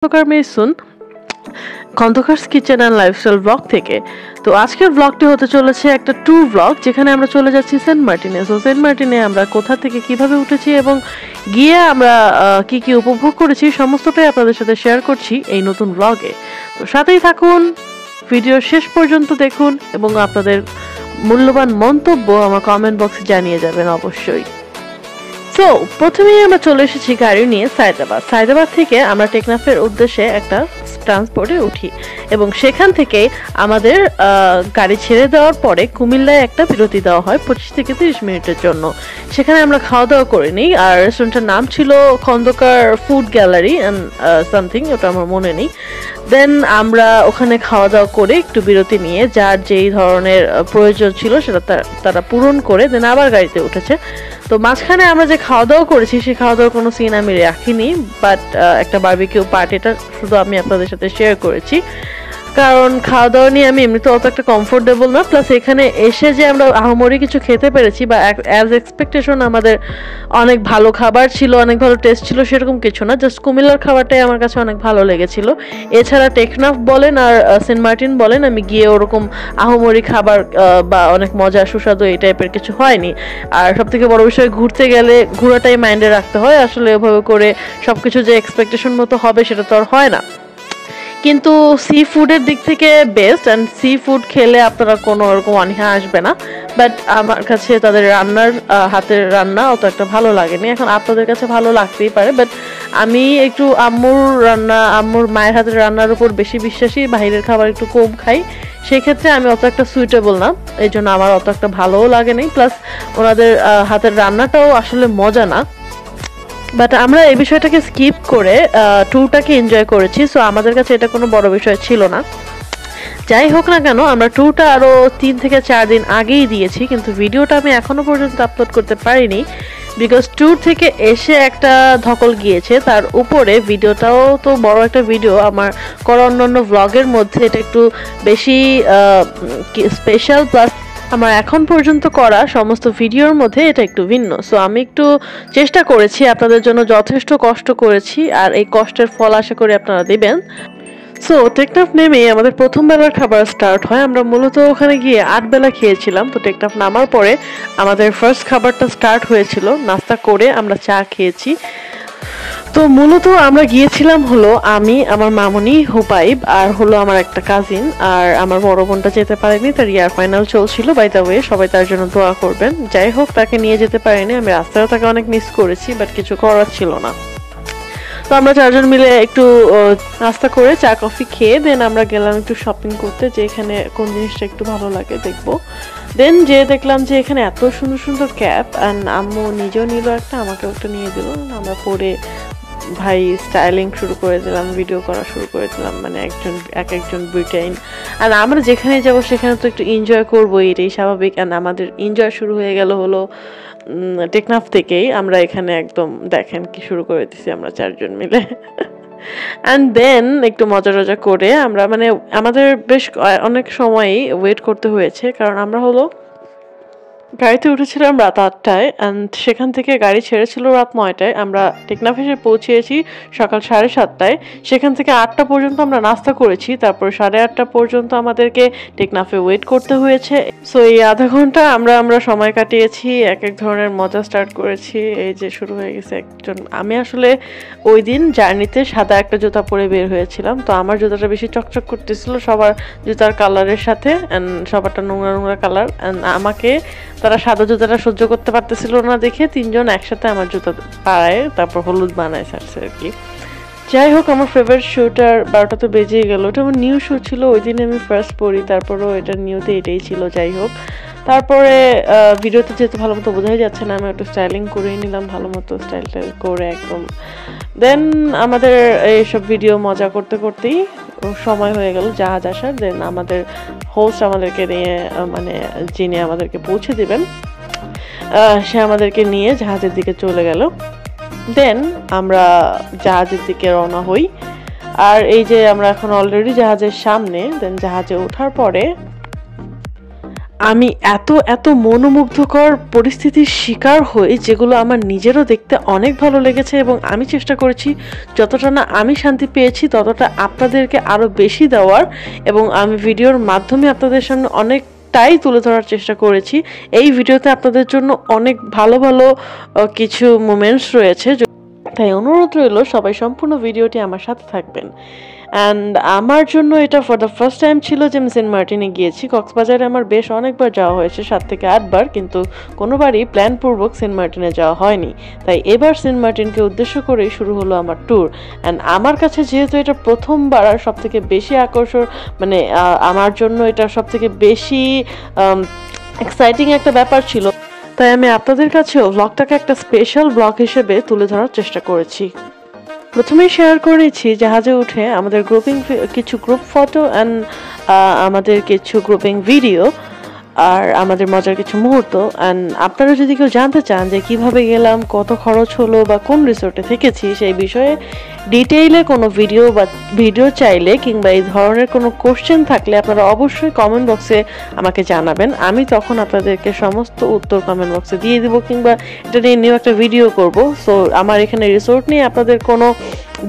Khandakar Mesun Khandakar's kitchen and lifestyle blog থেকে। তো আজকের ব্লগটি হতে চলেছে একটা ট্যুর ব্লগ, যেখানে আমরা চলে যাচ্ছি সেন্ট মার্টিনে। তো সেন্ট মার্টিনে আমরা কোথা থেকে কিভাবে উঠেছি এবং গিয়ে আমরা কি কি উপভোগ করেছি সমস্তটাই আপনাদের সাথে শেয়ার করছি এই নতুন ব্লগে। তো সাথেই থাকুন, ভিডিও শেষ পর্যন্ত দেখুন এবং আপনাদের মূল্যবান মন্তব্য আমার কমেন্ট বক্সে জানিয়ে যাবেন অবশ্যই। তো প্রথমেই আমরা চলে এসেছি গাড়ি নিয়ে সায়দাবাদ থেকে আমরা টেকনাফের উদ্দেশ্যে একটা ট্রান্সপোর্টে উঠি এবং সেখান থেকে আমাদের গাড়ি ছেড়ে দেওয়ার পরে কুমিল্লায় একটা বিরতি দেওয়া হয় 25 থেকে 30 মিনিটের জন্য। সেখানে আমরা খাওয়া দাওয়া করে নিই, আর রেস্টুরেন্টের নাম ছিল Khandakar food gallery and something, ওটা আমার মনে নেই। দেন আমরা ওখানে খাওয়া দাওয়া করে একটু বিরতি নিয়ে যার যেই ধরনের প্রয়োজন ছিল সেটা তারা পূরণ করে দেন আবার গাড়িতে উঠেছে। তো মাঝখানে আমরা যে খাওয়া দাওয়া করেছি সেই খাওয়া দাওয়ার কোনো সিন আমি রাখিনি, বাট একটা বারবিকিউ পার্টি, এটা শুধু আমি আপনাদের সাথে শেয়ার করেছি, কারণ খাওয়া দাওয়া নিয়ে আমি এমনিতে অত একটা কমফোর্টেবল না। প্লাস এখানে এসে যে আমরা আহামরি কিছু খেতে পেরেছি বা অ্যাজ এক্সপেকটেশন আমাদের অনেক ভালো খাবার ছিল, অনেক ভালো টেস্ট ছিল, সেরকম কিছু না। জাস্ট কুমিল্লার খাবারটাই আমার কাছে অনেক ভালো লেগেছিল। এছাড়া টেকনাফ বলেন আর সেন্ট মার্টিন বলেন, আমি গিয়ে ওরকম আহামরি খাবার বা অনেক মজা সুস্বাদু এই টাইপের কিছু হয়নি। আর সব থেকে বড় বিষয়, ঘুরতে গেলে ঘোরাটাই মাইন্ডে রাখতে হয়। আসলে ওভাবে করে সবকিছু যে এক্সপেকটেশন মতো হবে সেটা তো আর হয় না। কিন্তু সি ফুডের দিক থেকে বেস্ট, অ্যান্ড সি ফুড খেলে আপনারা কোনো ওরকম অনীহা আসবে না। বাট আমার কাছে তাদের হাতের রান্না অত একটা ভালো লাগেনি। এখন আপনাদের কাছে ভালো লাগতেই পারে, বাট আমি একটু আম্মুর মায়ের হাতের রান্নার উপর বেশি বিশ্বাসী, বাইরের খাবার একটু কম খাই। সেক্ষেত্রে আমি অত একটা সুইটেবল না, এই জন্য আমার অত একটা ভালোও লাগেনি। প্লাস ওনাদের হাতের রান্নাটাও আসলে মজা না। বাট আমরা এই বিষয়টাকে স্কিপ করে ট্যুরটাকে এনজয় করেছি। সো আমাদের কাছে এটা কোনো বড় বিষয় ছিল না। যাই হোক না কেন, আমরা ট্যুরটা আরও 3 থেকে 4 দিন আগেই দিয়েছি, কিন্তু ভিডিওটা আমি এখনো পর্যন্ত আপলোড করতে পারিনি, বিকজ ট্যুর থেকে এসে একটা ধকল গিয়েছে। তার উপরে ভিডিওটাও তো বড় একটা ভিডিও, আমার করা অন্যান্য ভ্লগের মধ্যে এটা একটু বেশি স্পেশাল। প্লাস আমার এখন পর্যন্ত করা সমস্ত ভিডিওর মধ্যে এটা একটু ভিন্ন। সো আমি একটু চেষ্টা করেছি, আপনাদের জন্য যথেষ্ট কষ্ট করেছি, আর এই কষ্টের ফল আশা করি আপনারা দিবেন। সো টেকনাফ নেমে আমাদের প্রথম বেলার খাবার স্টার্ট হয়। আমরা মূলত ওখানে গিয়ে 8 বেলা খেয়েছিলাম। তো টেকনাফ নামার পরে আমাদের ফার্স্ট খাবারটা স্টার্ট হয়েছিল। নাস্তা করে আমরা চা খেয়েছি। তো মূলত আমরা গিয়েছিলাম হলো আমি, আমার মামুনি, হুপাইব, আর হলো আমার একটা কাজিন, আর আমার বড় বোনটা যেতে পারেনি, তার ইয়ার ফাইনাল চলছিল। বাই দ্য ওয়ে, সবাই তার জন্য দোয়া করবেন। যাই হোক, তাকে নিয়ে যেতে পারিনি। আমি রাস্তায় তাকে অনেক মিস করেছি, বাট কিছু করার ছিল না। তো আমরা 4 জন মিলে একটু নাস্তা করে চা কফি খেয়ে দেন আমরা গেলাম একটু শপিং করতে, যে এখানে কোন জিনিসটা একটু ভালো লাগে দেখবো। দেন যে দেখলাম যে এখানে এত সুন্দর সুন্দর ক্যাপ, অ্যান্ড আম্মু নিজেও নিল একটা, আমাকে একটা নিয়ে দিল। আমরা পরে ভাই স্টাইলিং শুরু করে দিলাম, ভিডিও করা শুরু করে দিলাম, মানে একজন ব্রিটেন। আর আমরা যেখানে যাব সেখানে তো একটু এনজয় করবো, এটাই স্বাভাবিক। অ্যান্ড আমাদের এনজয় শুরু হয়ে গেল হলো টেকনাফ থেকেই। আমরা এখানে একদম দেখেন কি শুরু করে দিছি আমরা 4 জন মিলে। অ্যান্ড দেন একটু মজা টজা করে আমরা, মানে আমাদের বেশ অনেক সময়ই ওয়েট করতে হয়েছে, কারণ আমরা হলো গাড়িতে উঠেছিলাম রাত 8টায়, অ্যান্ড সেখান থেকে গাড়ি ছেড়েছিল রাত 9টায়। আমরা টেকনাফ এসে পৌঁছেছি সকাল 7:30টায়। সেখান থেকে 8টা পর্যন্ত আমরা নাস্তা করেছি, তারপর 8:30 পর্যন্ত আমাদেরকে টেকনাফে ওয়েট করতে হয়েছে। সো এই আধা ঘন্টা আমরা সময় কাটিয়েছি, এক ধরনের মজা স্টার্ট করেছি। এই যে শুরু হয়ে গেছে আমি আসলে ওই দিন জার্নিতে সাদা একটা জুতা পরে বের হয়েছিলাম। তো আমার জুতাটা বেশি চকচক করতেছিল সবার জুতার কালারের সাথে, অ্যান্ড সবারটা নোংরা নোংরা কালার। অ্যান্ড আমাকে তারা সাদা জুতাটা সহ্য করতে পারতেছিল না দেখে 3 জন একসাথে আমার জুতা পাড়ায় তারপর হলুদ বানায় ছাড়ছে আর কি। যাই হোক, আমার ফেভারিট শুটার 12টা তো বেজেই গেল। ওটা আমার নিউ শু ছিল, ওই দিনে আমি ফার্স্ট পরি, তারপরও এটা নিউতে এটাই ছিল। যাই হোক, তারপরে ভিডিওতে যেহেতু ভালো মতো বোঝাই যাচ্ছে না, আমি একটু স্টাইলিং করে নিলাম ভালো মতো, স্টাইল করে একদম। দেন আমাদের এইসব ভিডিও মজা করতে করতেই সময় হয়ে গেল জাহাজ আসার। দেন আমাদের হোস্ট আমাদেরকে নিয়ে, মানে যিনি আমাদেরকে পৌঁছে দিবেন, সে আমাদেরকে নিয়ে জাহাজের দিকে চলে গেল। দেন আমরা জাহাজের দিকে রওনা হই। আর এই যে আমরা এখন অলরেডি জাহাজের সামনে। দেন জাহাজে ওঠার পরে আমি এত মনোমুগ্ধকর পরিস্থিতির শিকার হই যেগুলো আমার নিজেরও দেখতে অনেক ভালো লেগেছে, এবং আমি চেষ্টা করেছি যতটা না আমি শান্তি পেয়েছি ততটা আপনাদেরকে আরও বেশি দেওয়ার, এবং আমি ভিডিওর মাধ্যমে আপনাদের সামনে অনেকটাই তুলে ধরার চেষ্টা করেছি। এই ভিডিওতে আপনাদের জন্য অনেক ভালো ভালো কিছু মোমেন্টস রয়েছে, তাই অনুরোধ রইল সবাই সম্পূর্ণ ভিডিওটি আমার সাথে থাকবেন। অ্যান্ড আমার জন্য এটা ফর দ্য ফার্স্ট টাইম ছিল যে আমি সেন্ট মার্টিনে গিয়েছি। কক্সবাজারে আমার বেশ অনেকবার যাওয়া হয়েছে, 7 থেকে 8 বার, কিন্তু কোনোবারই প্ল্যানপূর্বক সেন্ট মার্টিনে যাওয়া হয়নি। তাই এবার সেন্ট মার্টিনকে উদ্দেশ্য করেই শুরু হলো আমার ট্যুর। অ্যান্ড আমার কাছে যেহেতু এটা প্রথমবার, আর সব থেকে বেশি আকর্ষণ মানে আমার জন্য এটা সব থেকে বেশি এক্সাইটিং একটা ব্যাপার ছিল, তাই আমি আপনাদের কাছেও ব্লগটাকে একটা স্পেশাল ব্লগ হিসেবে তুলে ধরার চেষ্টা করেছি। প্রথমেই শেয়ার করেছি জাহাজে উঠে আমাদের কিছু গ্রুপ ফটো অ্যান্ড আমাদের কিছু গ্রুপিং ভিডিও, আর আমাদের মজার কিছু মুহূর্ত। অ্যান্ড আপনারা যদি কেউ জানতে চান যে কিভাবে গেলাম, কত খরচ হলো, বা কোন রিসোর্টে থেকেছি, সেই বিষয়ে ডিটেইলে কোনো ভিডিও চাইলে কিংবা এই ধরনের কোনো কোশ্চেন থাকলে আপনারা অবশ্যই কমেন্ট বক্সে আমাকে জানাবেন। আমি তখন আপনাদেরকে সমস্ত উত্তর কমেন্ট বক্সে দিয়ে দিব, কিংবা এটা নিয়ে নিউ একটা ভিডিও করব। সো আমার এখানে রিসোর্ট নিয়ে আপনাদের কোনো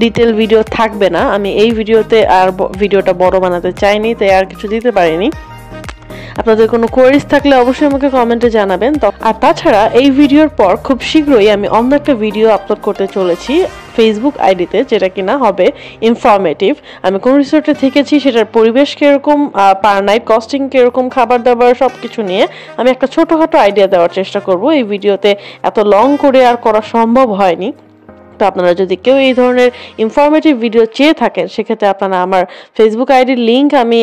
ডিটেল ভিডিও থাকবে না। আমি এই ভিডিওতে আর ভিডিওটা বড় বানাতে চাইনি, তাই আর কিছু দিতে পারিনি। আপনাদের কোনো কোয়েরিজ থাকলে অবশ্যই আমাকে কমেন্টে জানাবেন। আর তাছাড়া এই ভিডিওর পর খুব শীঘ্রই আমি অন্য একটা ভিডিও আপলোড করতে চলেছি ফেসবুক আইডিতে, যেটা কিনা হবে ইনফরমেটিভ। আমি কোন রিসোর্টে থেকেছি, সেটার পরিবেশ কিরকম, পার নাইট কস্টিং কিরকম, খাবার দাবার সব কিছু নিয়ে আমি একটা ছোটোখাটো আইডিয়া দেওয়ার চেষ্টা করব। এই ভিডিওতে এত লং করে আর করা সম্ভব হয়নি। তো আপনারা যদি কেউ এই ধরনের ইনফরমেটিভ ভিডিও চেয়ে থাকেন, সেক্ষেত্রে আপনারা আমার ফেসবুক আইডির লিঙ্ক আমি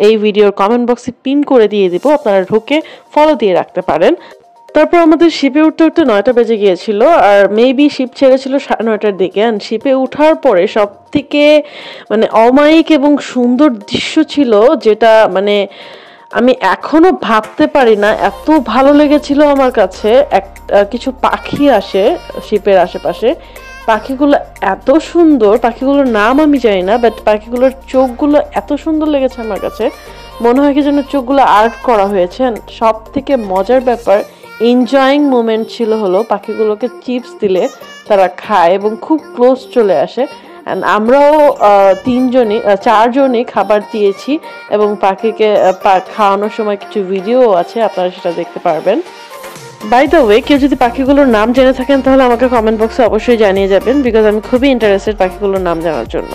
এই ভিডিওর কমেন্ট বক্সে পিন করে দিয়ে দিব, আপনারা ঢুকে ফলো দিয়ে রাখতে পারেন। তারপর আমাদের শিপে উঠতে উঠতে 9টা বেজে গিয়েছিল, আর মেবি শিপ ছেড়েছিল 9:30টার দিকে। অ্যান্ড শিপে উঠার পরে সব থেকে মানে অমায়িক এবং সুন্দর দৃশ্য ছিল, যেটা মানে আমি এখনো ভাবতে পারি না, এত ভালো লেগেছিল আমার কাছে। কিছু পাখি আসে শিপের আশেপাশে, পাখিগুলো এত সুন্দর, পাখিগুলোর নাম আমি জানি না, বাট পাখিগুলোর চোখগুলো এত সুন্দর লেগেছে আমার কাছে, মনে হয় কি যেন চোখগুলো আর্ট করা হয়েছে। সব থেকে মজার ব্যাপার, এনজয়িং মোমেন্ট ছিল হলো পাখিগুলোকে চিপস দিলে তারা খায় এবং খুব ক্লোজ চলে আসে। অ্যান্ড আমরাও 4জনই খাবার দিয়েছি, এবং পাখিকে খাওয়ানোর সময় কিছু ভিডিও আছে, আপনারা সেটা দেখতে পারবেন। বাই দ্য ওয়ে, কেউ যদি পাখিগুলোর নাম জেনে থাকেন তাহলে আমাকে কমেন্ট বক্সে অবশ্যই জানিয়ে যাবেন, বিকজ আমি খুবই ইন্টারেস্টেড পাখিগুলোর নাম জানার জন্য।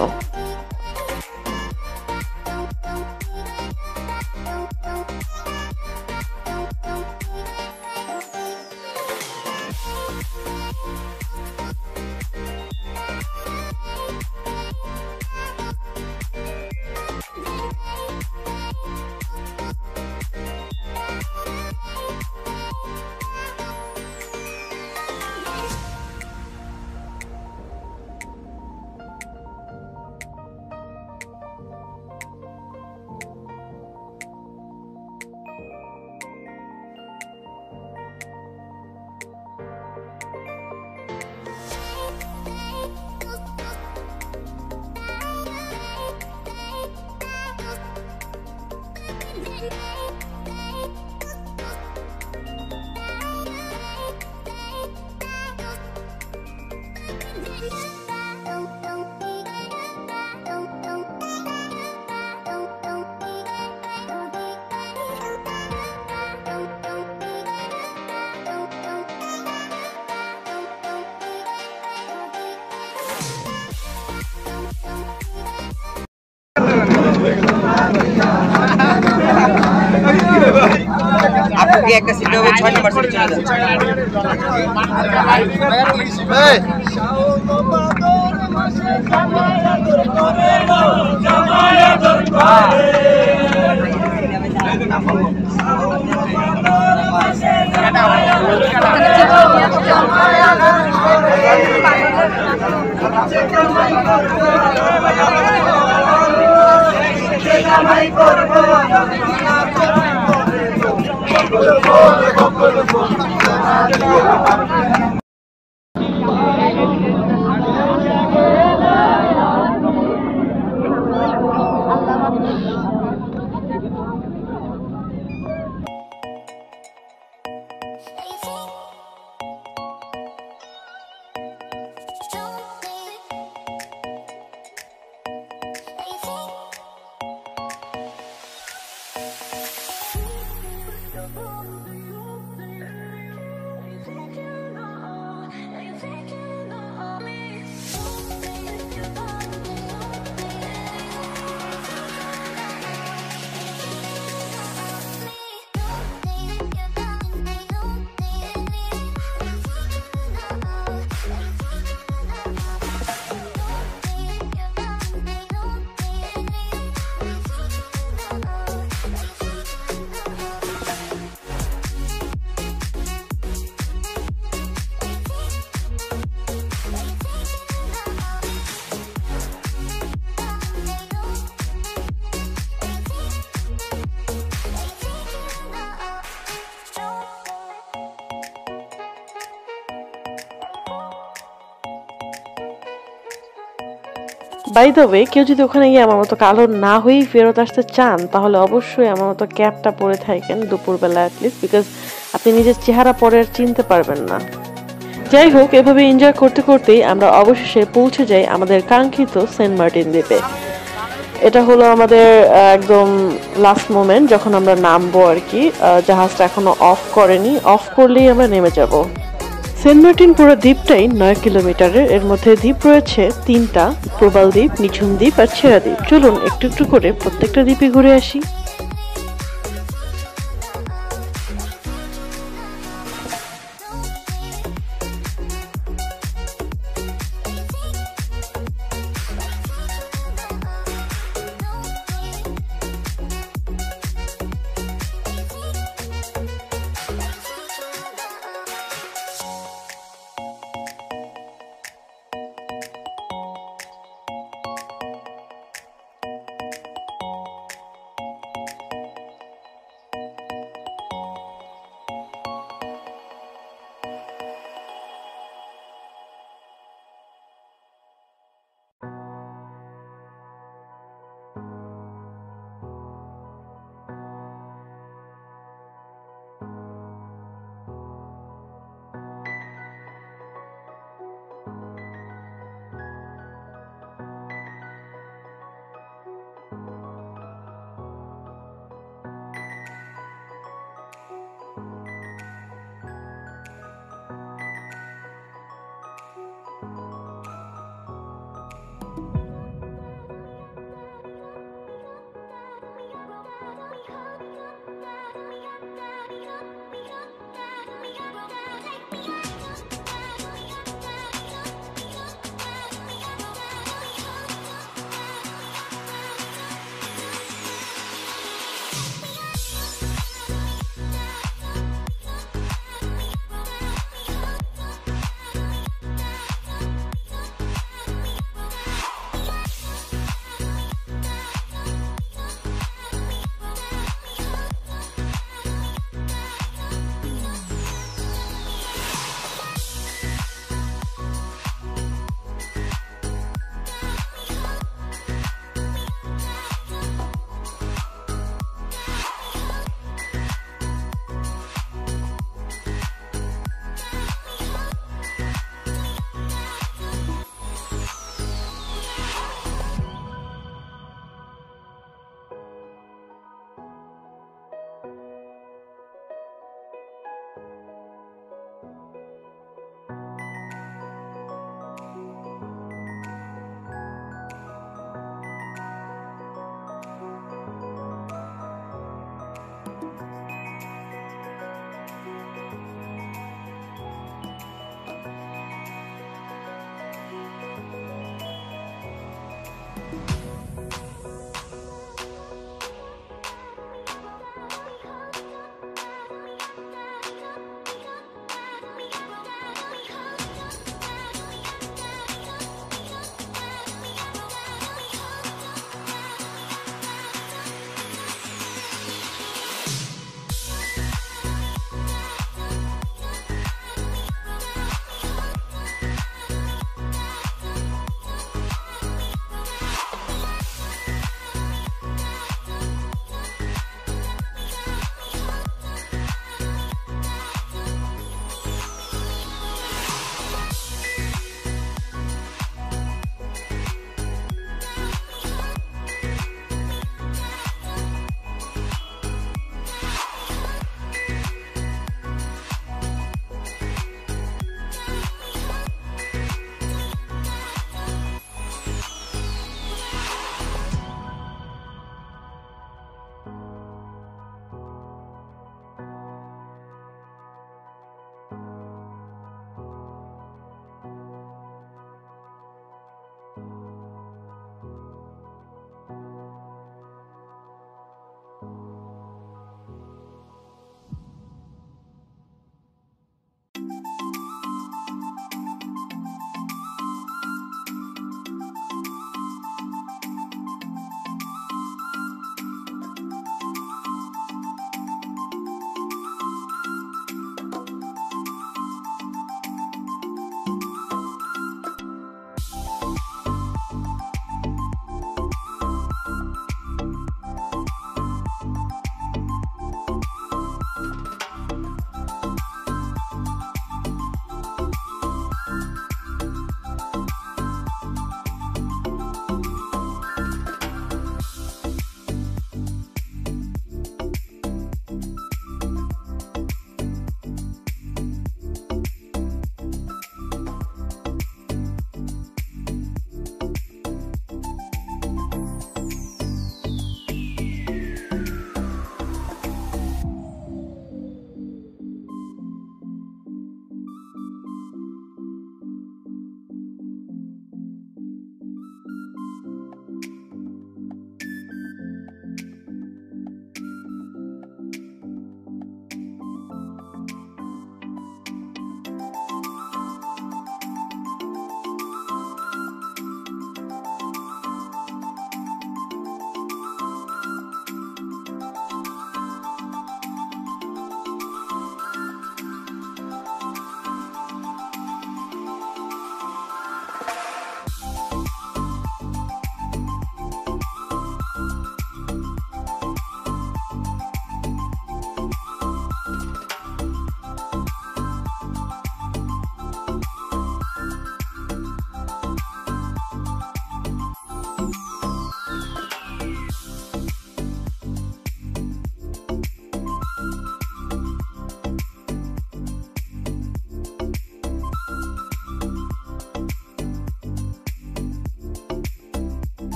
আপনাকে একটা সিট হবে 6 নম্বর সিটে চলে যান। বাই দ্য ওয়ে, কেউ যদি ওখানে গিয়ে আমার মতো কালো না হয়েই ফেরত আসতে চান তাহলে অবশ্যই আমার মতো ক্যাপটা পরে থাকেন দুপুরবেলা অ্যাটলিস্ট, বিকজ আপনি নিজের চেহারা পরে আর চিনতে পারবেন না। যাই হোক, এভাবে এনজয় করতে করতেই আমরা অবশেষে পৌঁছে যাই আমাদের কাঙ্ক্ষিত সেন্ট মার্টিন দ্বীপে। এটা হলো আমাদের একদম লাস্ট মোমেন্ট যখন আমরা নামবো আর কি। জাহাজটা এখনো অফ করেনি, অফ করলেই আমরা নেমে যাব। সেন্ট মার্টিন পুরো দ্বীপটাই 9 কিলোমিটারের। এর মধ্যে দ্বীপ রয়েছে 3টা, প্রবাল দ্বীপ, নিঝুম দ্বীপ আর ছেড়া দ্বীপ। চলুন একটু একটু করে প্রত্যেকটা দ্বীপে ঘুরে আসি।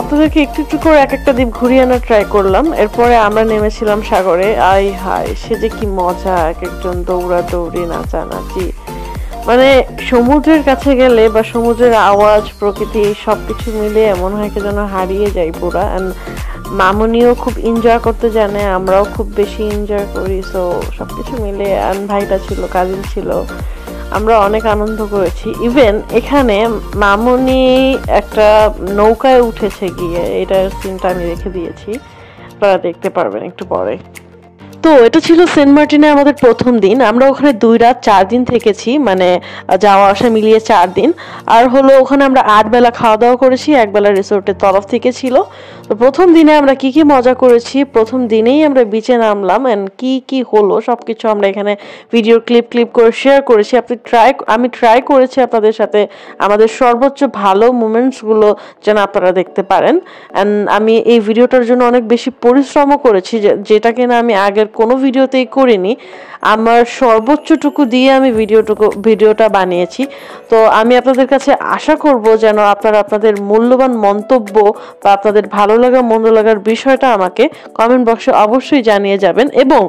আপনাদেরকে একটু একটু করে এক একটা দ্বীপ ঘুরিয়ে আনার ট্রাই করলাম। এরপরে আমরা নেমেছিলাম সাগরে। আই হায়, সে যে কি মজা, এক একজন দৌড়াদৌড়ি, নাচানাচি, মানে সমুদ্রের কাছে গেলে বা সমুদ্রের আওয়াজ, প্রকৃতি সবকিছু মিলে এমন হয় কি যেন হারিয়ে যাই পুরা। অ্যান্ড মামুনিও খুব এনজয় করতে জানে, আমরাও খুব বেশি এনজয় করি। সো সবকিছু মিলে, অ্যান্ড ভাইটা ছিল, কাজিন ছিল, আমরা অনেক আনন্দ করেছি। ইভেন এখানে মামুনি একটা নৌকায় উঠেছে গিয়ে, এটার সিনটা আমি রেখে দিয়েছি, আপনারা দেখতে পারবেন একটু পরে। তো এটা ছিল সেন্ট মার্টিনে আমাদের প্রথম দিন। আমরা ওখানে 2 রাত 4 দিন থেকেছি, মানে যাওয়া আসা মিলিয়ে 4 দিন। আর হলো ওখানে আমরা 8 বেলা খাওয়া দাওয়া করেছি, 1 বেলা রিসোর্টের তরফ থেকে ছিল। তো প্রথম দিনে আমরা কি কি মজা করেছি, প্রথম দিনেই আমরা বিচে নামলাম, এন্ড কি কি হলো সবকিছু আমরা এখানে ভিডিও ক্লিপ করে শেয়ার করেছি। আমি ট্রাই করেছি আপনাদের সাথে আমাদের সর্বোচ্চ ভালো মোমেন্টসগুলো যেন আপনারা দেখতে পারেন। অ্যান্ড আমি এই ভিডিওটার জন্য অনেক বেশি পরিশ্রমও করেছি, যেটা কিনা আমি আগের কোনো ভিডিওতেই করিনি। আমার সর্বোচ্চটুকু দিয়ে আমি ভিডিওটা বানিয়েছি। তো আমি আপনাদের কাছে আশা করব যেন আপনারা আপনাদের মূল্যবান মন্তব্য বা আপনাদের ভালো লাগা মন্দ লাগার বিষয়টা আমাকে কমেন্ট বক্সে অবশ্যই জানিয়ে যাবেন, এবং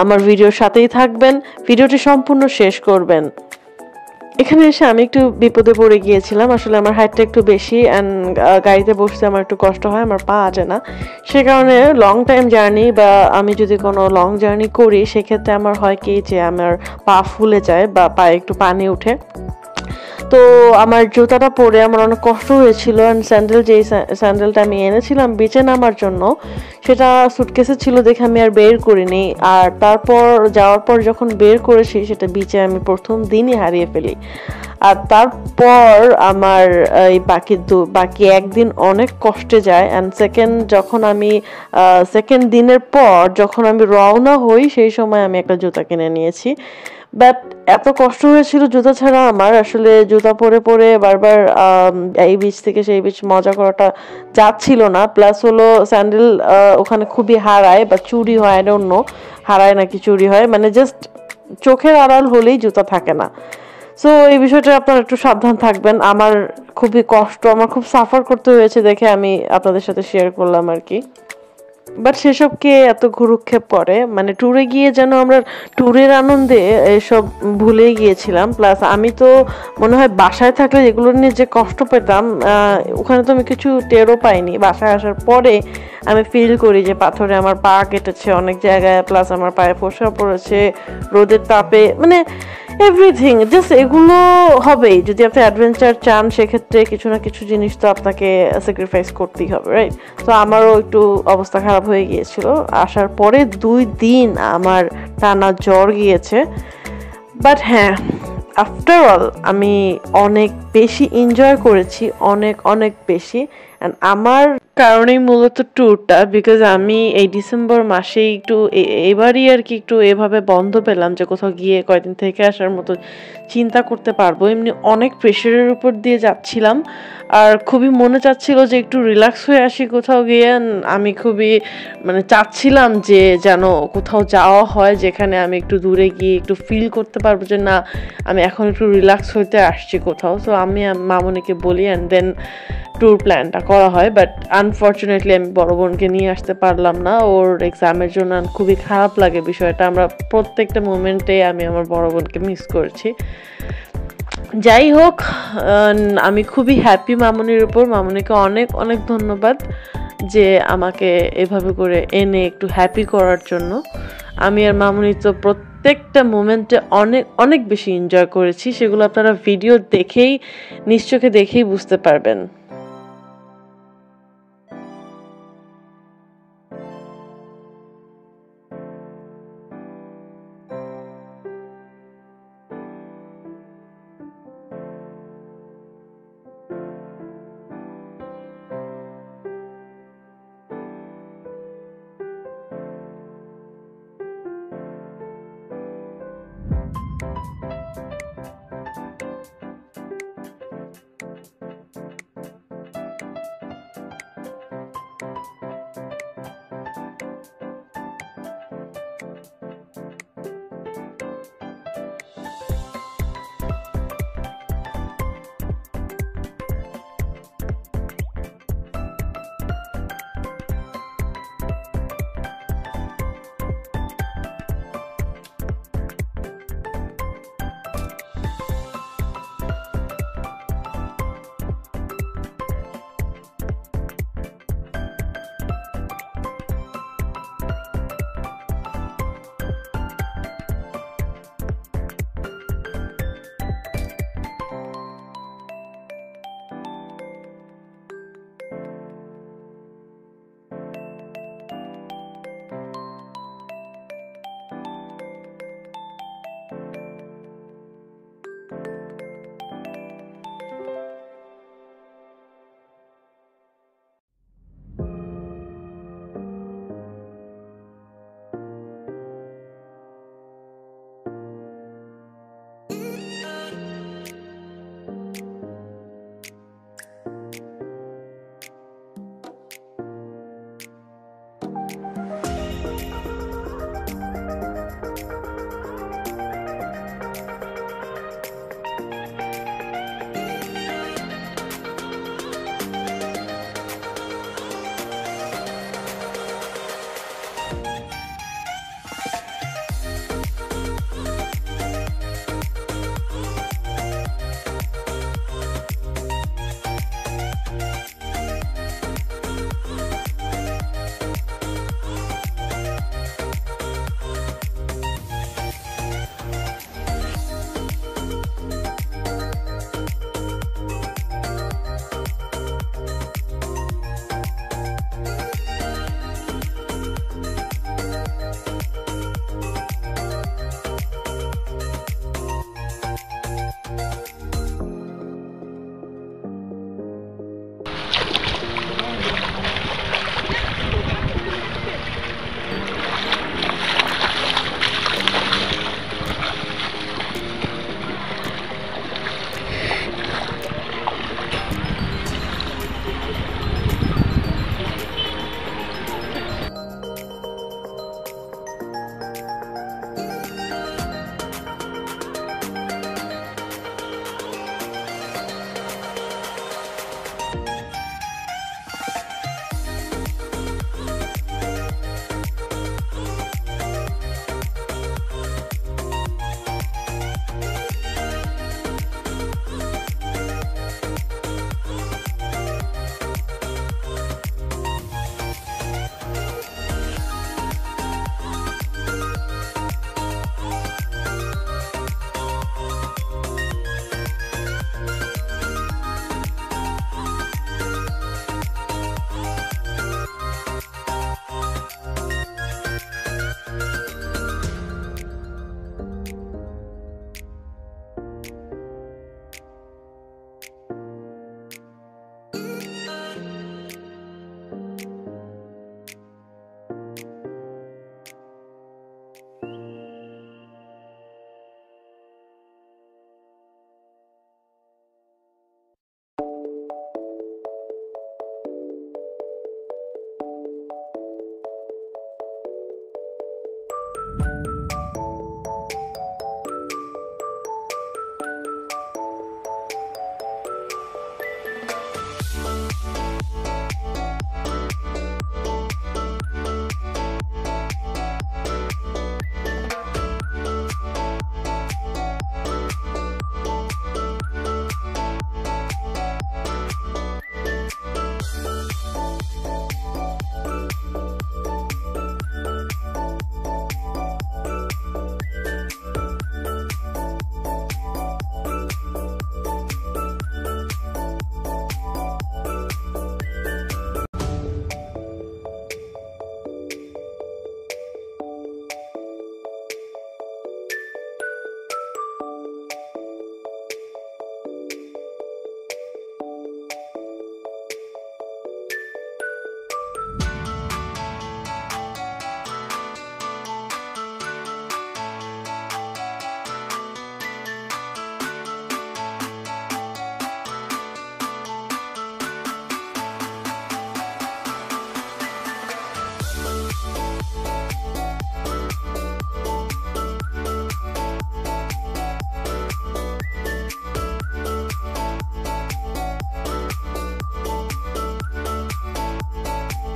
আমার ভিডিওর সাথেই থাকবেন, ভিডিওটি সম্পূর্ণ শেষ করবেন। এখানে এসে আমি একটু বিপদে পড়ে গিয়েছিলাম। আসলে আমার হাইটটা একটু বেশি, অ্যান্ড গাড়িতে বসতে আমার একটু কষ্ট হয়, আমার পা আটে না। সে কারণে লং টাইম জার্নি বা আমি যদি কোনো লং জার্নি করি, সেক্ষেত্রে আমার হয় কি যে আমার পা ফুলে যায় বা পায়ে একটু পানি উঠে। তো আমার জুতাটা পরে আমার অনেক কষ্ট হয়েছিল, অ্যান্ড স্যান্ডেলটা আমি এনেছিলাম বিচে নামার জন্য, সেটা সুটকেসে ছিল দেখে আমি আর বের করিনি। আর তারপর যাওয়ার পর যখন বের করেছি, সেটা বিচে আমি প্রথম দিনই হারিয়ে ফেলি। আর তারপর আমার এই বাকি একদিন অনেক কষ্টে যায়। অ্যান্ড সেকেন্ড দিনের পর যখন আমি রওনা হই, সেই সময় আমি একটা জুতা কিনে নিয়েছি। বাট এত কষ্ট হয়েছিল জুতা ছাড়া আমার, আসলে জুতা পরে পরে বারবার এই বিচ থেকে সেই বিচ মজা করাটা যাচ্ছিল না। প্লাস হলো স্যান্ডেল ওখানে খুবই হারায় বা চুরি হয়, আই ডোন্ট নো, হারায় নাকি চুরি হয়, মানে জাস্ট চোখের আড়াল হলেই জুতা থাকে না। সো এই বিষয়টা আপনারা একটু সাবধান থাকবেন। আমার খুবই কষ্ট, আমার খুব সাফার করতে হয়েছে দেখে আমি আপনাদের সাথে শেয়ার করলাম আর কি। বাট সেসবকে এত ঘুরুক্ষেপ করে, মানে ট্যুরে গিয়ে যেন আমরা ট্যুরের আনন্দে এসব ভুলে গিয়েছিলাম। প্লাস আমি তো মনে হয় বাসায় থাকলে এগুলো নিয়ে যে কষ্ট পেতাম, ওখানে তো আমি কিছু টেরও পাইনি। বাসায় আসার পরে আমি ফিল করি যে পাথরে আমার পা কেটেছে অনেক জায়গায়, প্লাস আমার পায়ে ফোসকা পড়েছে রোদের তাপে, মানে এভরিথিং জাস্ট এগুলো হবেই। যদি আপনি অ্যাডভেঞ্চার চান, সেক্ষেত্রে কিছু না কিছু জিনিস তো আপনাকে স্যাক্রিফাইস করতেই হবে, রাইট? তো আমারও একটু অবস্থা খারাপ হয়ে গিয়েছিল। আসার পরে 2 দিন আমার টানা জ্বর গিয়েছে। বাট হ্যাঁ, আফটার অল আমি অনেক বেশি এনজয় করেছি, অনেক অনেক বেশি। অ্যান্ড আমার কারণেই মূলত ট্যুরটা, বিকজ আমি এই ডিসেম্বর মাসেই একটু এবারই আর কি একটু এভাবে বন্ধ পেলাম যে কোথাও গিয়ে কয়দিন থেকে আসার মতো চিন্তা করতে পারবো। এমনি অনেক প্রেশারের উপর দিয়ে যাচ্ছিলাম, আর খুবই মনে চাচ্ছিল যে একটু রিল্যাক্স হয়ে আসি কোথাও গিয়ে। আমি খুবই মানে চাচ্ছিলাম যে যেন কোথাও যাওয়া হয় যেখানে আমি একটু দূরে গিয়ে একটু ফিল করতে পারবো যে না, আমি এখন একটু রিল্যাক্স হইতে আসছি কোথাও। তো আমি মামনিকে বলি, অ্যান্ড দেন ট্যুর প্ল্যানটা করা হয়। বাট আনফর্চুনেটলি আমি বড় বোনকে নিয়ে আসতে পারলাম না, ওর এক্সামের জন্য। খুবই খারাপ লাগে বিষয়টা, আমরা প্রত্যেকটা মোমেন্টে আমি আমার বড় বোনকে মিস করেছি। যাই হোক, আমি খুবই হ্যাপি মামনির উপর। মামনিকে অনেক অনেক ধন্যবাদ যে আমাকে এভাবে করে এনে একটু হ্যাপি করার জন্য। আমি আর মামনি তো প্রত্যেকটা মোমেন্টে অনেক অনেক বেশি এনজয় করেছি, সেগুলো আপনারা ভিডিও দেখেই নিশ্চোখে দেখেই বুঝতে পারবেন।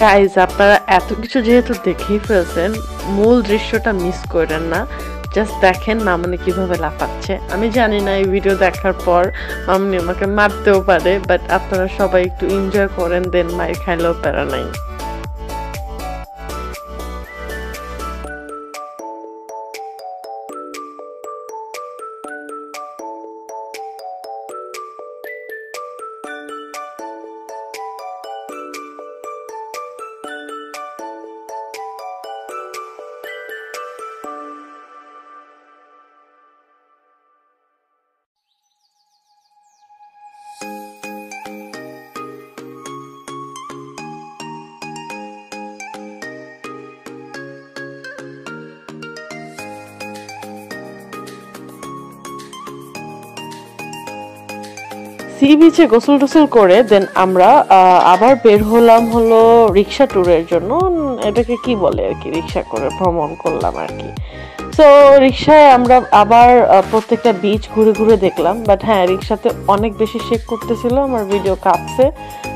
গাইজ আপনারা এত কিছু যেহেতু দেখেই ফেলছেন, মূল দৃশ্যটা মিস করেন না। জাস্ট দেখেন মামুনি কিভাবে লাফাচ্ছে। আমি জানি না এই ভিডিও দেখার পর মামুনি আমাকে মারতেও পারে, বাট আপনারা সবাই একটু এনজয় করেন, দেন মায়ের খাইলেও প্যারা নাই। সি বিচে গোসল টোসল করে দেন আমরা আবার বের হলাম হলো রিক্সা ট্যুরের জন্য। এটাকে কি বলে আর কি, রিক্সা করে ভ্রমণ করলাম আর কি। সো রিক্সায় আমরা আবার প্রত্যেকটা বিচ ঘুরে ঘুরে দেখলাম। বাট হ্যাঁ, রিক্সাতে অনেক বেশি শেক করতেছিল, আমার ভিডিও কাঁপছে।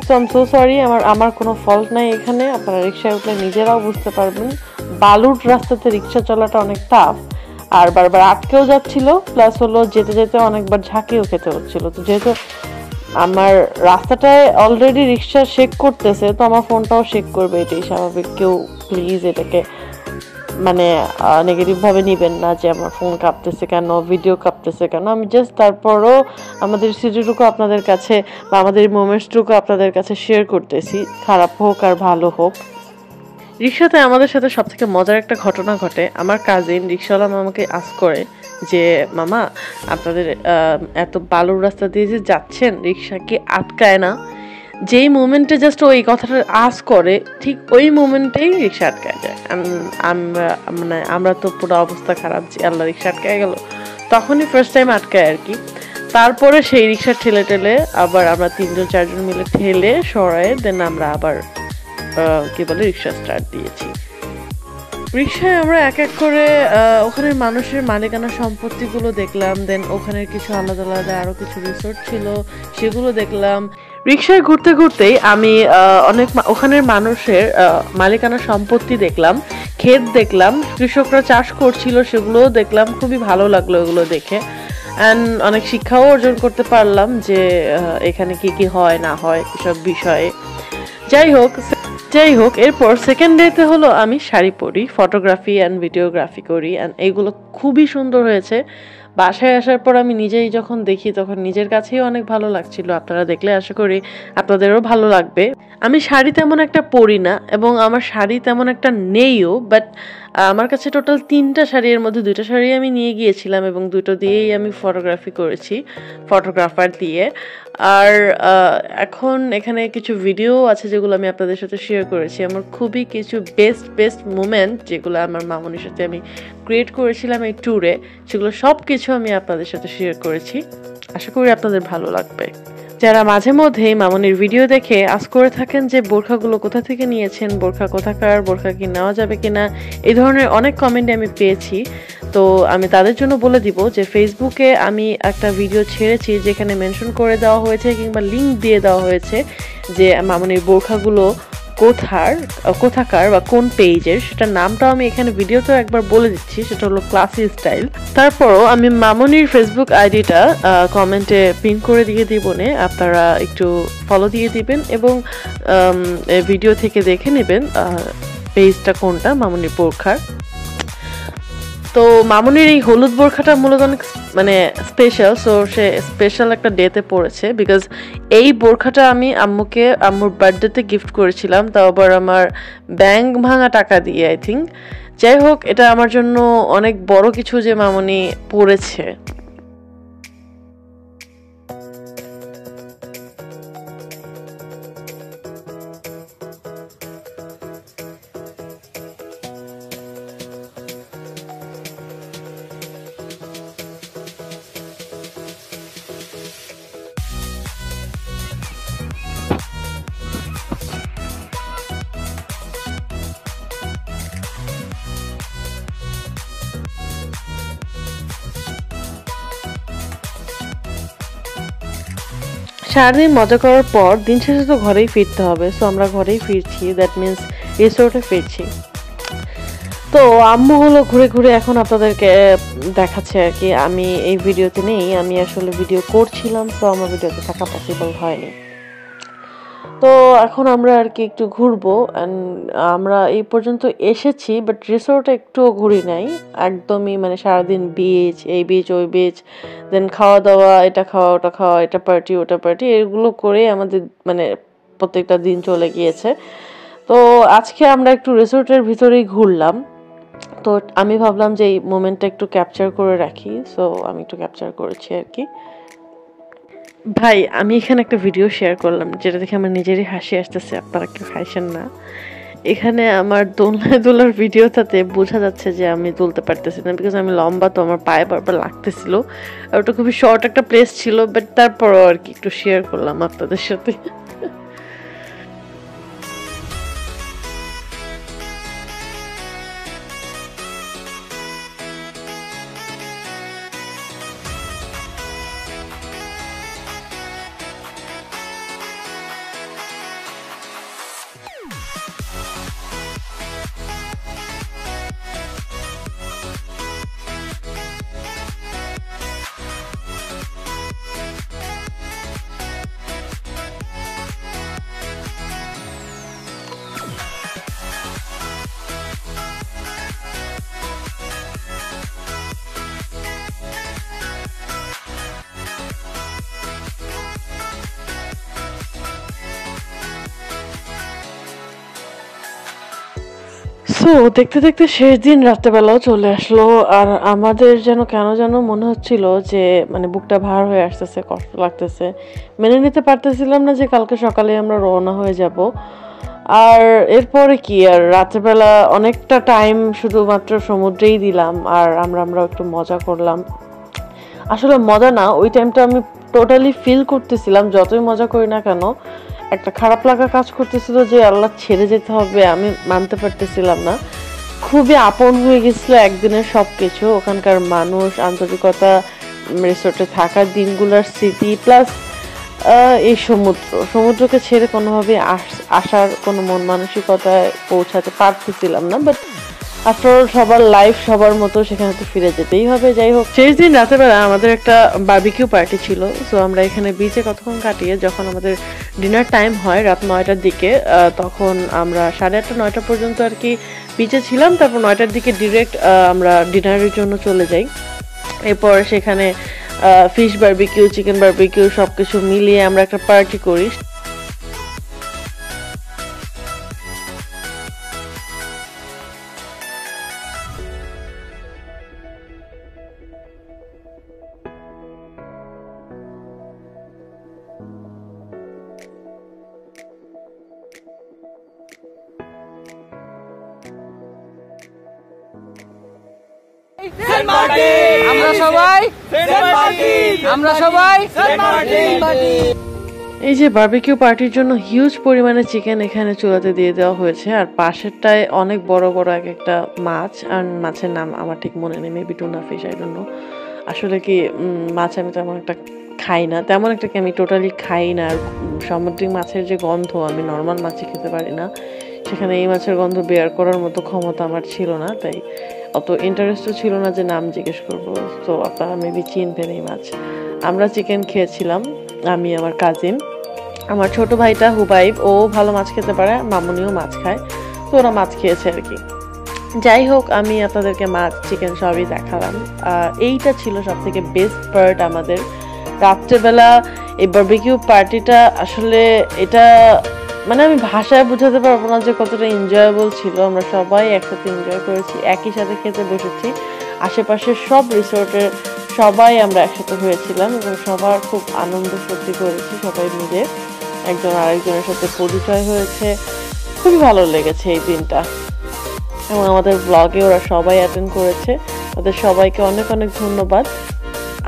So I am so sorry, আমার কোনো ফল্ট নাই এখানে। আপনারা রিক্সায় উঠলে নিজেরাও বুঝতে পারবেন বালুর রাস্তাতে রিক্সা চলাটা অনেক টাফ, আর বারবার আটকেও যাচ্ছিল, প্লাস হলো যেতে যেতে অনেকবার ঝাঁকিও খেতে হচ্ছিল। তো যেহেতু আমার রাস্তাটায় অলরেডি রিক্সা শেক করতেছে, তো আমার ফোনটাও শেক করবে, এটাই স্বাভাবিক। কেউ প্লিজ এটাকে মানে নেগেটিভ ভাবে নিবেন না যে আমার ফোন কাঁপতেছে কেন, ভিডিও কাঁপতেছে কেন। আমি জাস্ট তারপরও আমাদের স্মৃতিটুকু আপনাদের কাছে বা আমাদের মোমেন্টসটুকু আপনাদের কাছে শেয়ার করতেছি, খারাপ হোক আর ভালো হোক। রিক্সাতে আমাদের সাথে সব থেকে মজার একটা ঘটনা ঘটে। আমার কাজিন রিক্সাওয়ালা মামাকে আস্ক করে যে মামা, আপনাদের এত বালুর রাস্তা দিয়ে যে যাচ্ছেন, রিক্সা কি আটকায় না? যেই মোমেন্টে জাস্ট ওই কথাটা আস্ক করে, ঠিক ওই মোমেন্টেই রিক্সা আটকায় যায়। আমরা তো পুরো অবস্থা খারাপ যে আল্লাহ, রিক্সা আটকায় গেল। তখনই ফার্স্ট টাইম আটকায় আর কি। তারপরে সেই রিক্সা ঠেলে ঠেলে আবার আমরা 3-4 জন মিলে ঠেলে সরায় দেন আমরা আবার কি বলে রিক্সা স্টার্ট দিয়েছি। রিক্সায় আমরা এক এক করে ওখানের মানুষের মালিকানা সম্পত্তিগুলো দেখলাম। দেন ওখানের কিছু আলাদা আলাদা আরো কিছু রিসোর্ট ছিল, সেগুলো দেখলাম। রিক্সায় ঘুরতে ঘুরতেই আমি অনেক ওখানের মানুষের মালিকানা সম্পত্তি দেখলাম, ক্ষেত দেখলাম, কৃষকরা চাষ করছিল সেগুলোও দেখলাম। খুবই ভালো লাগলো এগুলো দেখে, অ্যান্ড অনেক শিক্ষাও অর্জন করতে পারলাম যে এখানে কি কি হয় না হয় এসব বিষয়ে। যাই হোক এরপর সেকেন্ড ডেতে হলো আমি শাড়ি পরি, ফটোগ্রাফি অ্যান্ড ভিডিওগ্রাফি করি, অ্যান্ড এইগুলো খুবই সুন্দর হয়েছে। বাসায় আসার পর আমি নিজেই যখন দেখি তখন নিজের কাছেই অনেক ভালো লাগছিল। আপনারা দেখলে আশা করি আপনাদেরও ভালো লাগবে। আমি শাড়ি তেমন একটা পরি না এবং আমার শাড়ি তেমন একটা নেইও, বাট আমার কাছে টোটাল 3টা শাড়ি, এর মধ্যে 2টা শাড়ি আমি নিয়ে গিয়েছিলাম এবং 2টো দিয়েই আমি ফটোগ্রাফি করেছি, ফটোগ্রাফার দিয়ে। আর এখন এখানে কিছু ভিডিও আছে যেগুলো আমি আপনাদের সাথে শেয়ার করেছি। আমার খুবই কিছু বেস্ট মোমেন্ট যেগুলো আমার মামুনির সাথে আমি ক্রিয়েট করেছিলাম এই ট্যুরে, সেগুলো সব কিছু আমি আপনাদের সাথে শেয়ার করেছি। আশা করি আপনাদের ভালো লাগবে। যারা মাঝে মধ্যেই মামুনির ভিডিও দেখে আজ করে থাকেন যে বোরখাগুলো কোথা থেকে নিয়েছেন, বোরখা কোথাকার, বোরখা কি নেওয়া যাবে কিনা, এই ধরনের অনেক কমেন্ট আমি পেয়েছি। তো আমি তাদের জন্য বলে দিব যে ফেসবুকে আমি একটা ভিডিও ছেড়েছি যেখানে মেনশন করে দেওয়া হয়েছে কিংবা লিঙ্ক দিয়ে দেওয়া হয়েছে যে মামুনির বোরখাগুলো কোথাকার বা কোন পেজের, সেটার নামটাও আমি এখানে ভিডিওতেও একবার বলে দিচ্ছি, সেটা হলো ক্লাসি স্টাইল। তারপরও আমি মামুনির ফেসবুক আইডিটা কমেন্টে পিন করে দিয়ে দিব, আপনারা একটু ফলো দিয়ে দিবেন এবং ভিডিও থেকে দেখে নেবেন পেজটা কোনটা মামুনির বোরখার। তো মামুনির এই হলুদ বোরখাটা মূলত অনেক মানে স্পেশাল, সো সে স্পেশাল একটা ডেতে পড়েছে বিকজ এই বোরখাটা আমি আম্মুর বার্থডেতে গিফট করেছিলাম, তাও আবার আমার ব্যাংক ভাঙা টাকা দিয়ে আই থিঙ্ক। যাই হোক, এটা আমার জন্য অনেক বড় কিছু যে মামুনি পড়েছে। সারাদিন মজা করার পর দিন শেষে তো ঘরেই ফিরতে হবে, সো আমরা ঘরেই ফিরছি, দ্যাট মিনস রিসোর্টে ফিরছি। তো আম্মু হলো ঘুরে ঘুরে এখন আপনাদেরকে দেখাচ্ছে আর কি। আমি এই ভিডিওতে নেই, আমি আসলে ভিডিও করছিলাম, তো আমার ভিডিওতে থাকা পসিবল হয়নি। তো এখন আমরা আর কি একটু ঘুরবো, আমরা এই পর্যন্ত এসেছি বাট রিসোর্টে একটুও ঘুরি নাই, একদমই মানে সারাদিন বিচ, এই বিচ ওই বিচ, দেন খাওয়া দাওয়া, এটা খাওয়া ওটা খাওয়া, এটা পার্টি ওটা পার্টি, এগুলো করে আমাদের মানে প্রত্যেকটা দিন চলে গিয়েছে। তো আজকে আমরা একটু রিসোর্টের ভিতরেই ঘুরলাম, তো আমি ভাবলাম যে এই মোমেন্টটা একটু ক্যাপচার করে রাখি, সো আমি একটু ক্যাপচার করেছি আর কি। ভাই আমি এখানে একটা ভিডিও শেয়ার করলাম যেটা দেখে আমার নিজেরই হাসি আসতেছে, আপনারা কেউ হাসেন না। এখানে আমার দোলনায় দোলার ভিডিওটাতে বোঝা যাচ্ছে যে আমি তুলতে পারতেছি না, বিকজ আমি লম্বা, তো আমার পায়ে বারবার লাগতেছিল, আর ওটা খুবই শর্ট একটা প্লেস ছিল, বাট তারপরও আর কি একটু শেয়ার করলাম আপনাদের সাথে। সো দেখতে দেখতে শেষ দিন রাত্রেবেলাও চলে আসলো, আর আমাদের যেন কেন যেন মনে হচ্ছিল যে মানে বুকটা ভার হয়ে আসতেছে, কষ্ট লাগতেছে, মেনে নিতে পারতেছিলাম না যে কালকে সকালে আমরা রওনা হয়ে যাব। আর এরপরে কি, আর রাত্রেবেলা অনেকটা টাইম শুধুমাত্র সমুদ্রেই দিলাম, আর আমরা একটু মজা করলাম। আসলে মজা না, ওই টাইমটা আমি টোটালি ফিল করতেছিলাম, যতই মজা করি না কেন একটা খারাপ লাগা কাজ করতেছিল যে আল্লাহ ছেড়ে যেতে হবে, আমি মানতে পারতেছিলাম না। খুবই আপন হয়ে গেছিল একদিনের সবকিছু, ওখানকার মানুষ, আন্তরিকতা, রিসোর্টে থাকার দিনগুলোর স্মৃতি, প্লাস এই সমুদ্রকে ছেড়ে কোনোভাবে আসার কোনো মন মানসিকতায় পৌঁছাতে পারতেছিলাম না। বাট আফটার অল সবার লাইফ সবার মতো, সেখানে তো ফিরে যেতেই হবে। যাই হোক, শেষ দিন রাতেরবেলা আমাদের একটা বারবিকিউ পার্টি ছিল, সো আমরা এখানে বিচে কতক্ষণ কাটিয়ে যখন আমাদের ডিনার টাইম হয় রাত 9টার দিকে, তখন আমরা 8:30 9টা পর্যন্ত আর কি বিচে ছিলাম, তারপর 9টার দিকে ডিরেক্ট আমরা ডিনারের জন্য চলে যাই। এরপর সেখানে ফিশ বারবিকিউ, চিকেন বারবিকিউ সবকিছু মিলিয়ে আমরা একটা পার্টি করি। এই যে বারবিকিউ পার্টির জন্য হিউজ পরিমাণে চিকেন এখানে চুলাতে দিয়ে দেওয়া হয়েছে, আর পাশেরটায় অনেক বড় বড় এক একটা মাছ, আর মাছের নাম আমার ঠিক মনে নেই, maybe tuna fish, I don't know. আসলে কি মাছ আমি তেমন একটা খাই না, তেমন একটা কি আমি টোটালি খাই না। আর সামুদ্রিক মাছের যে গন্ধ, আমি নর্মাল মাছই খেতে পারি না, সেখানে এই মাছের গন্ধ বেয়ার করার মতো ক্ষমতা আমার ছিল না, তাই অত ইন্টারেস্টও ছিল না যে নাম জিজ্ঞেস করবো। তো আপনারা মেবি চিনবেন এই মাছ। আমরা চিকেন খেয়েছিলাম, আমি, আমার কাজিন, আমার ছোট ভাইটা হুবাইব, ও ভালো মাছ খেতে পারে, মামুনিও মাছ খায়, তো ওরা মাছ খেয়েছে আর কি। যাই হোক, আমি আপনাদেরকে মাছ চিকেন সবই দেখালাম। এইটা ছিল সব থেকে বেস্ট পার্ট আমাদের রাত্রেবেলা এই বারবিকিউ পার্টিটা। আসলে এটা মানে আমি ভাষায় বোঝাতে পারবো না যে কতটা এনজয়েবল ছিল। আমরা সবাই একসাথে এনজয় করেছি, একই সাথে খেতে বসেছি, আশেপাশের সব রিসোর্টের সবাই আমরা একসাথে হয়েছিলাম এবং সবার খুব আনন্দ ফুর্তি করেছি, সবাই মিলে একজন আরেকজনের সাথে পরিচয় হয়েছে, খুবই ভালো লেগেছে এই দিনটা। এবং আমাদের ব্লগে ওরা সবাই অ্যাটেন্ড করেছে, তাদের সবাইকে অনেক অনেক ধন্যবাদ।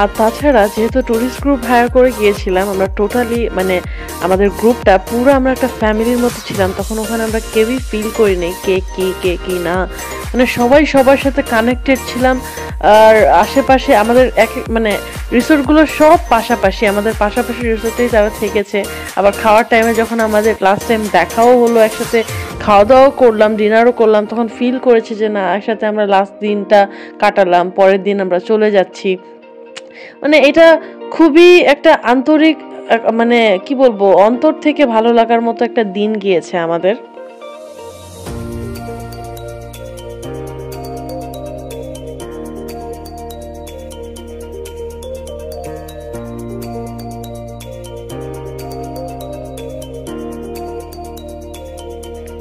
আর তাছাড়া যেহেতু টুরিস্ট গ্রুপ হায়ার করে গিয়েছিলাম, আমরা টোটালি মানে আমাদের গ্রুপটা পুরো আমরা একটা ফ্যামিলির মতো ছিলাম, তখন ওখানে আমরা কেউই ফিল করিনি কে কি না। মানে সবাই সবার সাথে কানেক্টেড ছিলাম। আর আশেপাশে আমাদের মানে রিসোর্টগুলো সব পাশাপাশি, আমাদের পাশাপাশি রিসোর্টেই তারা থেকেছে। আবার খাওয়ার টাইমে যখন আমাদের লাস্ট টাইম দেখাও হলো, একসাথে খাওয়া দাওয়াও করলাম, ডিনারও করলাম, তখন ফিল করেছি যে না, একসাথে আমরা লাস্ট দিনটা কাটালাম, পরের দিন আমরা চলে যাচ্ছি। মানে এটা খুবই একটা আন্তরিক, মানে কি বলবো, অন্তর থেকে ভালো লাগার মতো একটা দিন গিয়েছে আমাদের।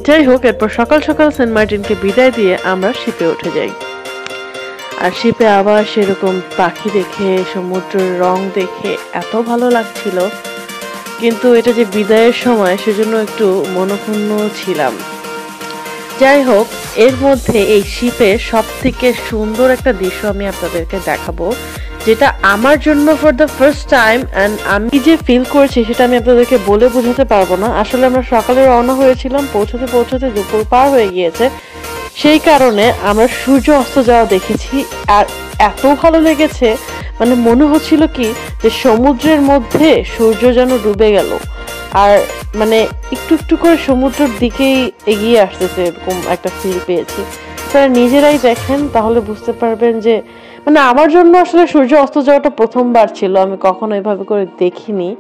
যাই হোক, এরপর সকাল সকাল সেন্ট মার্টিনকে বিদায় দিয়ে আমরা শিপে উঠে যাই। আর শিপে আবার সেরকম পাখি দেখে, সমুদ্রের রং দেখে এত ভালো লাগছিল, কিন্তু এটা যে বিদায়ের সময় সেজন্য একটু মনক্ষুণ্ণ ছিলাম। যাই হোক, এর মধ্যে এই শিপে সব থেকে সুন্দর একটা দৃশ্য আমি আপনাদেরকে দেখাবো, যেটা আমার জন্য for the first time, and আমি যে ফিল করেছি সেটা আমি আপনাদেরকে বলে বোঝাতে পারবো না। আসলে আমরা সকালে রওনা হয়েছিলাম, পৌঁছতে পৌঁছতে দুপুর পার হয়ে গিয়েছে, সেই কারণে আমরা সূর্য অস্ত যাওয়া দেখেছি। আর এত ভালো লেগেছে, মানে মনে হচ্ছিল কি যে সমুদ্রের মধ্যে সূর্য যেন ডুবে গেল, আর মানে একটু একটু করে সমুদ্রের দিকেই এগিয়ে আসতেছে, এরকম একটা ফিল পেয়েছি। আপনারা নিজেরাই দেখেন, তাহলে বুঝতে পারবেন যে মানে আমার জন্য আসলে সূর্য অস্ত যাওয়াটা প্রথমবার ছিল, আমি কখনো এভাবে করে দেখিনি।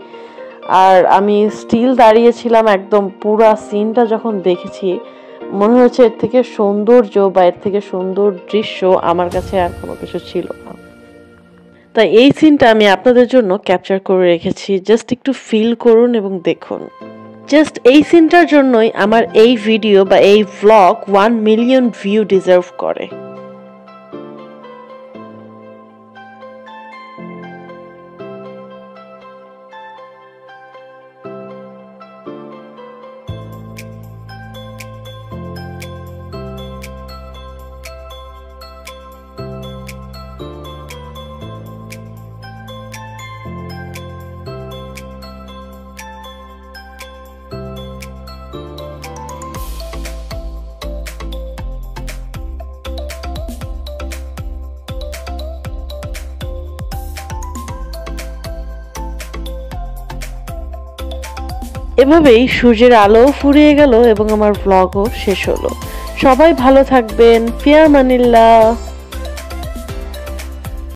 আর আমি স্টিল দাঁড়িয়েছিলাম একদম, পুরা সিনটা যখন দেখেছি মনে হচ্ছে এর থেকে সৌন্দর্য বা এর থেকে সুন্দর দৃশ্য আমার কাছে আর কোনো কিছু ছিল না। তাই এই সিনটা আমি আপনাদের জন্য ক্যাপচার করে রেখেছি, জাস্ট একটু ফিল করুন এবং দেখুন। জাস্ট এই সিনটার জন্যই আমার এই ভিডিও বা এই ভ্লগ 1 মিলিয়ন ভিউ ডিজার্ভ করে। এভাবেই সূর্যের আলো ফুরিয়ে গেল এবং আমার ভ্লগও শেষ হলো। সবাই ভালো থাকবেন, ফিয়ার মানিল্লাহ।